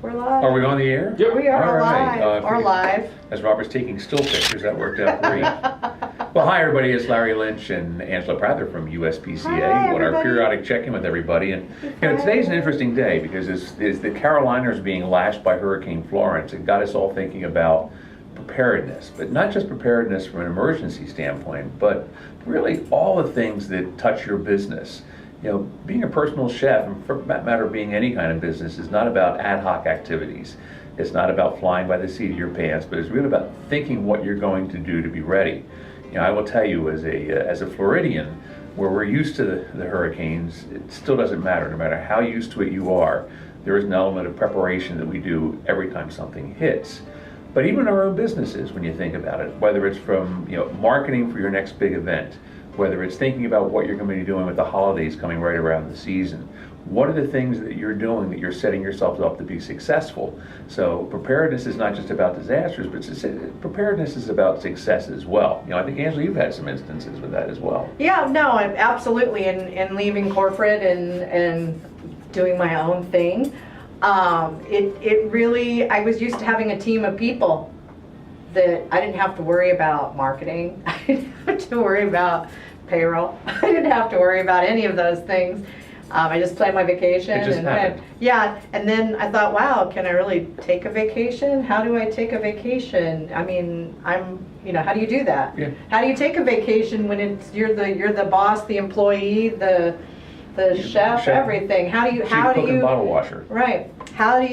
We're live. Are we on the air? Yep. We are All right. live. Or live. As Robert's taking still pictures, that worked out great. Well, hi everybody, it's Larry Lynch and Angela Prather from USPCA. Hi, What our everybody. periodic check-in with everybody. And today's an interesting day because as the Carolinas being lashed by Hurricane Florence, it got us all thinking about preparedness, but not just preparedness from an emergency standpoint, but really all the things that touch your business. You know, being a personal chef, and for that matter being any kind of business, is not about ad hoc activities. It's not about flying by the seat of your pants, but it's really about thinking what you're going to do to be ready. You know, I will tell you, as a Floridian, where we're used to the hurricanes, it still doesn't matter. No matter how used to it you are, there is an element of preparation that we do every time something hits. But even our own businesses, when you think about it, whether it's from marketing for your next big event, whether it's thinking about what you're going to be doing with the holidays coming right around the season, what are the things that you're doing that you're setting yourself up to be successful? So preparedness is not just about disasters, but preparedness is about success as well. You know, I think Angela, you've had some instances with that as well. Yeah, no, absolutely. In leaving corporate and doing my own thing, it really, I was used to having a team of people that I didn't have to worry about marketing. I didn't have to worry about payroll. I didn't have to worry about any of those things. I just planned my vacation. It just happened. And then I thought, wow, can I really take a vacation? How do I take a vacation? I mean, how do you do that? Yeah. How do you take a vacation when you're the boss, the employee, the chef, everything? How do you bottle washer. Right. How do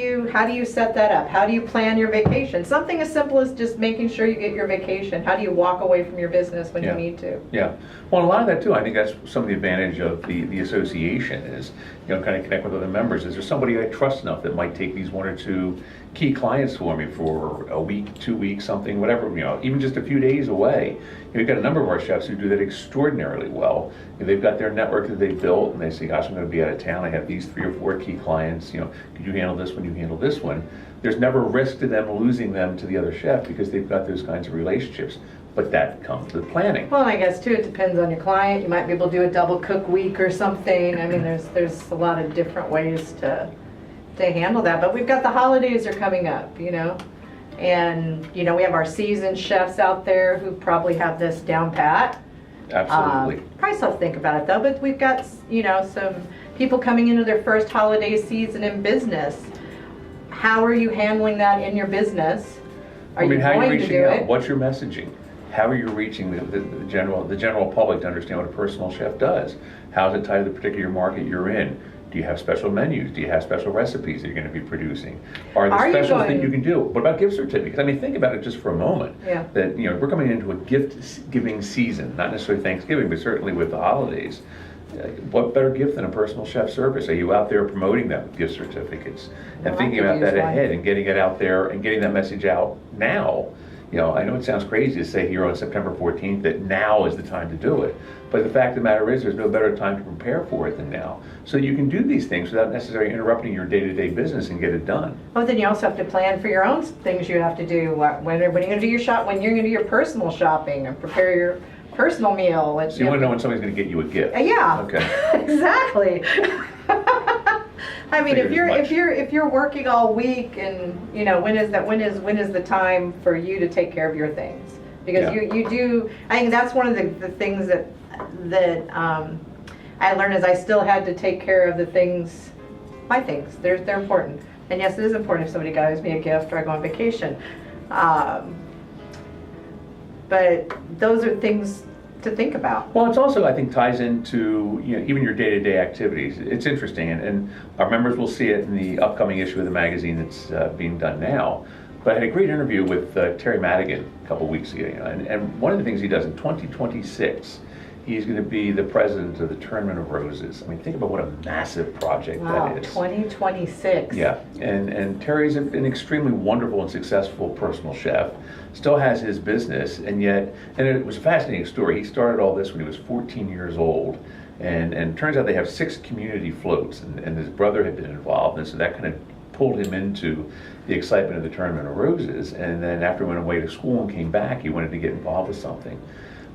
you set that up? How do you plan your vacation? Something as simple as just making sure you get your vacation. How do you walk away from your business when you need to? Yeah. Well, a lot of that too, I think that's some of the advantage of the association is, kind of connect with other members. Is there somebody I trust enough that might take these 1 or 2 key clients for me for a week, 2 weeks, something, whatever, even just a few days away. We've got a number of our chefs who do that extraordinarily well. They've got their network that they've built, and they say, gosh, I'm going to be out of town. I have these 3 or 4 key clients. Could you handle this one? You handle this one. There's never risk to them losing them to the other chef because they've got those kinds of relationships. But that comes with planning. Well, I guess too, it depends on your client. You might be able to do a double cook week or something. I mean, there's a lot of different ways to handle that. But we've got the holidays are coming up, and we have our seasoned chefs out there who probably have this down pat. Absolutely. Probably still think about it though, but we've got some people coming into their first holiday season in business. How are you handling that in your business? How are you reaching out? What's your messaging? How are you reaching the general public to understand what a personal chef does? How is it tied to the particular market you're in? Do you have special menus? Do you have special recipes that you're going to be producing? Are there specials that you can do? What about gift certificates? I mean, think about it just for a moment. Yeah. That we're coming into a gift-giving season, not necessarily Thanksgiving, but certainly with the holidays. What better gift than a personal chef service? Are you out there promoting that with gift certificates and thinking about that ahead and getting it out there and getting that message out now? I know it sounds crazy to say here on September 14th that now is the time to do it. But the fact of the matter is there's no better time to prepare for it than now. So you can do these things without necessarily interrupting your day-to-day business and get it done. Oh, then you also have to plan for your own things you have to do. When you're going to do when you're going to do your personal shopping and prepare your personal meal. So you want to know when somebody's going to get you a gift. Yeah. Okay. Exactly. I mean, if you're working all week, and when is the time for you to take care of your things? Because you do. I think that's one of the things that I learned is I still had to take care of my things. They're important, and yes, it is important if somebody gives me a gift or I go on vacation. But those are things to think about. Well, it's also, I think, ties into even your day-to-day activities. It's interesting, and our members will see it in the upcoming issue of the magazine that's being done now. But I had a great interview with Terry Madigan a couple weeks ago, and one of the things he does in 2026, he's going to be the president of the Tournament of Roses. I mean, think about what a massive project that is. 2026. Yeah, and Terry's an extremely wonderful and successful personal chef. Still has his business, and it was a fascinating story. He started all this when he was 14 years old, and it turns out they have 6 community floats, and his brother had been involved, and so that kind of pulled him into the excitement of the Tournament of Roses. And then after he went away to school and came back, he wanted to get involved with something.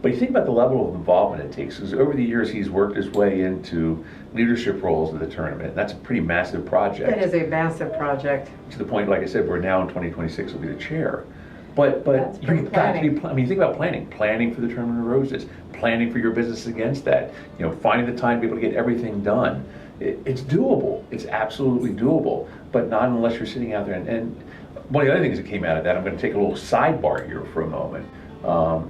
But you think about the level of involvement it takes, because over the years he's worked his way into leadership roles of the tournament. That's a pretty massive project. That is a massive project. To the point, like I said, we're now in 2026 will be the chair. But That's you've got to be, pre-planning. I mean, think about planning for the Tournament of Roses, planning for your business against that, finding the time to be able to get everything done. It's doable. It's absolutely doable, but not unless you're sitting out there. And one of the other things that came out of that, I'm going to take a little sidebar here for a moment,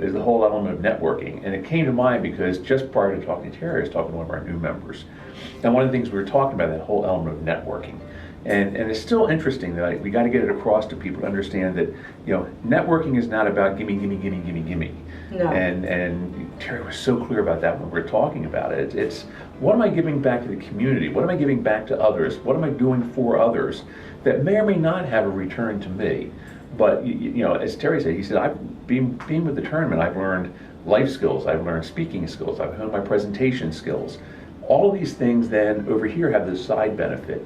is the whole element of networking. And it came to mind because just prior to talking to Terry, I was talking to one of our new members. And one of the things we were talking about, that whole element of networking. And it's still interesting that we got to get it across to people to understand that, networking is not about gimme, gimme, gimme, gimme, gimme. No. And Terry was so clear about that when we were talking about it. It's what am I giving back to the community? What am I giving back to others? What am I doing for others that may or may not have a return to me? But as Terry said, he said, I've been with the tournament, I've learned life skills, I've learned speaking skills, I've honed my presentation skills. All of these things then over here have this side benefit.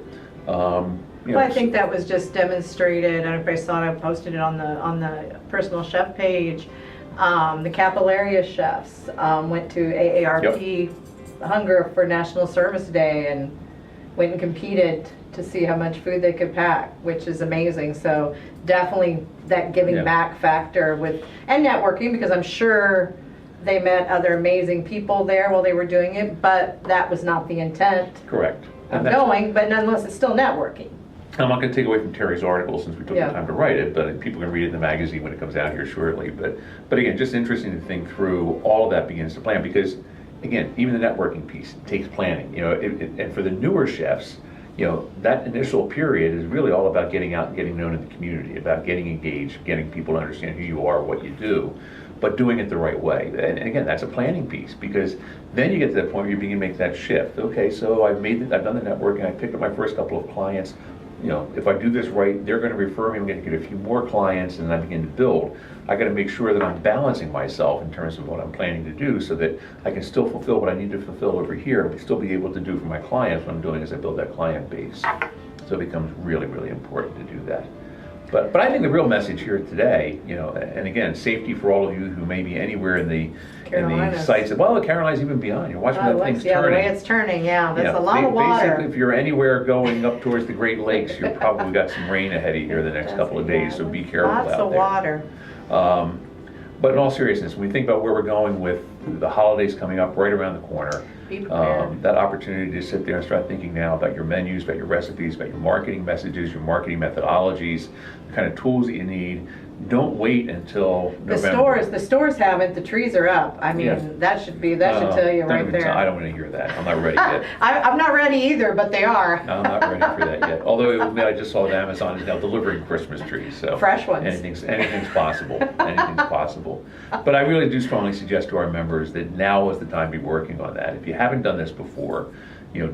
Well, I think that was just demonstrated. I don't know if I saw it, I posted it on the personal chef page. The Capillaria chefs went to AARP Hunger for National Service Day and went and competed to see how much food they could pack, which is amazing. So definitely that giving back factor and networking, because I'm sure they met other amazing people there while they were doing it, but that was not the intent. Correct. Of going, but nonetheless, it's still networking. I'm not going to take away from Terry's article since we took the time to write it, but people can read it in the magazine when it comes out here shortly. But again, just interesting to think through all of that begins to plan, because again, even the networking piece takes planning. And for the newer chefs, that initial period is really all about getting out and getting known in the community, about getting engaged, getting people to understand who you are, what you do, but doing it the right way. And again, that's a planning piece, because then you get to that point where you begin to make that shift. Okay, so I've done the networking, I picked up my first couple of clients. If I do this right, they're going to refer me, I'm going to get a few more clients, and I begin to build. I got to make sure that I'm balancing myself in terms of what I'm planning to do, so that I can still fulfill what I need to fulfill over here, but still be able to do for my clients what I'm doing as I build that client base. So it becomes really, really important to do that. But I think the real message here today, and again, safety for all of you who may be anywhere in the sites. Well, the Carolinas even beyond. You're watching that thing's turning. The way it's turning, that's a lot of water. Basically, if you're anywhere going up towards the Great Lakes, you've probably got some rain ahead of you here the next couple of days. So be careful out there. Lots of water. But in all seriousness, when we think about where we're going with the holidays coming up right around the corner, Be prepared. that opportunity to sit there and start thinking now about your menus, about your recipes, about your marketing messages, your marketing methodologies, the kind of tools that you need. Don't wait until November. The stores haven't. The trees are up. I mean, that should tell you right there. I don't want to hear that. I'm not ready yet. I'm not ready either, but they are. I'm not ready for that yet. Although I just saw that Amazon is now delivering Christmas trees, so fresh ones. Anything's possible. Anything's possible. But I really do strongly suggest to our members that now is the time to be working on that. If you haven't done this before,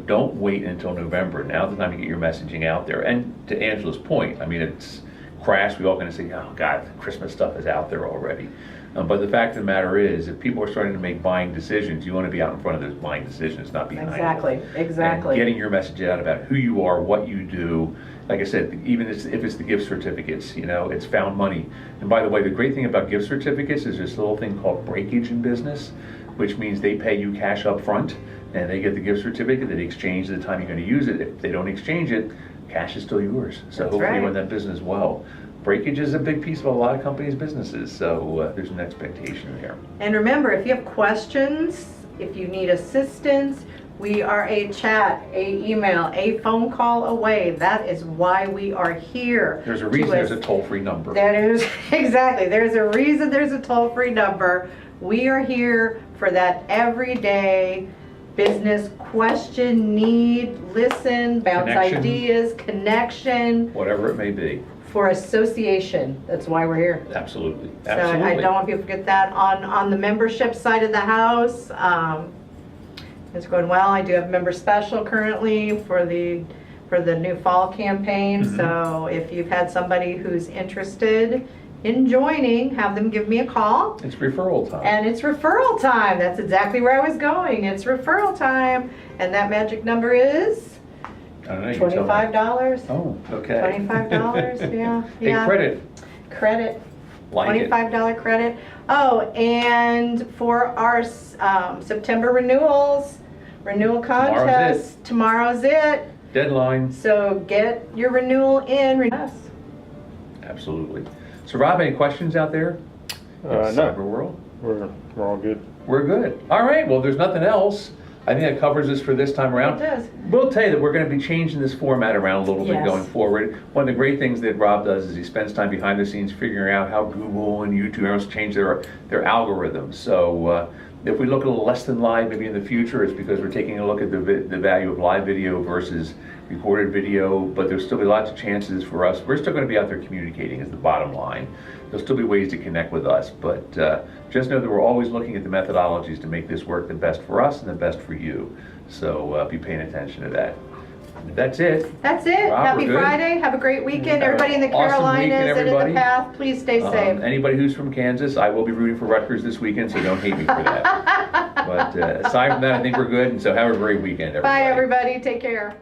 don't wait until November. Now's the time to get your messaging out there. And to Angela's point, I mean, it's crash, we all going to say, oh God, Christmas stuff is out there already. But the fact of the matter is, if people are starting to make buying decisions, you want to be out in front of those buying decisions, not behind them. Exactly. And getting your message out about who you are, what you do. Like I said, even if it's the gift certificates, it's found money. And by the way, the great thing about gift certificates is this little thing called breakage in business, which means they pay you cash up front, and they get the gift certificate that they exchange at the time you're going to use it. If they don't exchange it, cash is still yours. So hopefully you run that business well. Breakage is a big piece of a lot of companies' businesses, so there's an expectation there. And remember, if you have questions, if you need assistance, we are a chat, a email, a phone call away. That is why we are here. There's a reason there's a toll-free number. That is, exactly. There's a reason there's a toll-free number. We are here for that everyday business question, need, listen, bounce ideas, connection. Whatever it may be. For association. That's why we're here. Absolutely. So I don't want people to forget that. On the membership side of the house, it's going well. I do have member special currently for the new fall campaign. Mm-hmm. So if you've had somebody who's interested in joining, have them give me a call. It's referral time. And it's referral time. That's exactly where I was going. It's referral time. And that magic number is? I don't know, $25. Oh, okay. $25, yeah. Hey, credit. Credit. Like it. $25 credit. Oh, and for our September renewal contest, tomorrow's it. Deadline. So get your renewal in. Absolutely. So Rob, any questions out there? No. Cyber world? We're all good. We're good. All right, well, there's nothing else. I think that covers us for this time around. It does. We'll tell you that we're going to be changing this format around a little bit Yes. going forward. One of the great things that Rob does is he spends time behind the scenes figuring out how Google and YouTube else change their algorithms. So if we look a little less than live maybe in the future, it's because we're taking a look at the value of live video versus recorded video, but there'll still be lots of chances for us. We're still going to be out there communicating is the bottom line. There'll still be ways to connect with us, but just know that we're always looking at the methodologies to make this work the best for us and the best for you. So be paying attention to that. That's it. That's it. Rob, Happy we're good? Friday. Have a great weekend. Have an Everybody in the awesome Carolinas weekend, and in the everybody. path, please stay safe. Anybody who's from Kansas, I will be rooting for Rutgers this weekend, so don't hate me for that. But aside from that, I think we're good, and so have a great weekend, everybody. Bye, everybody. Take care.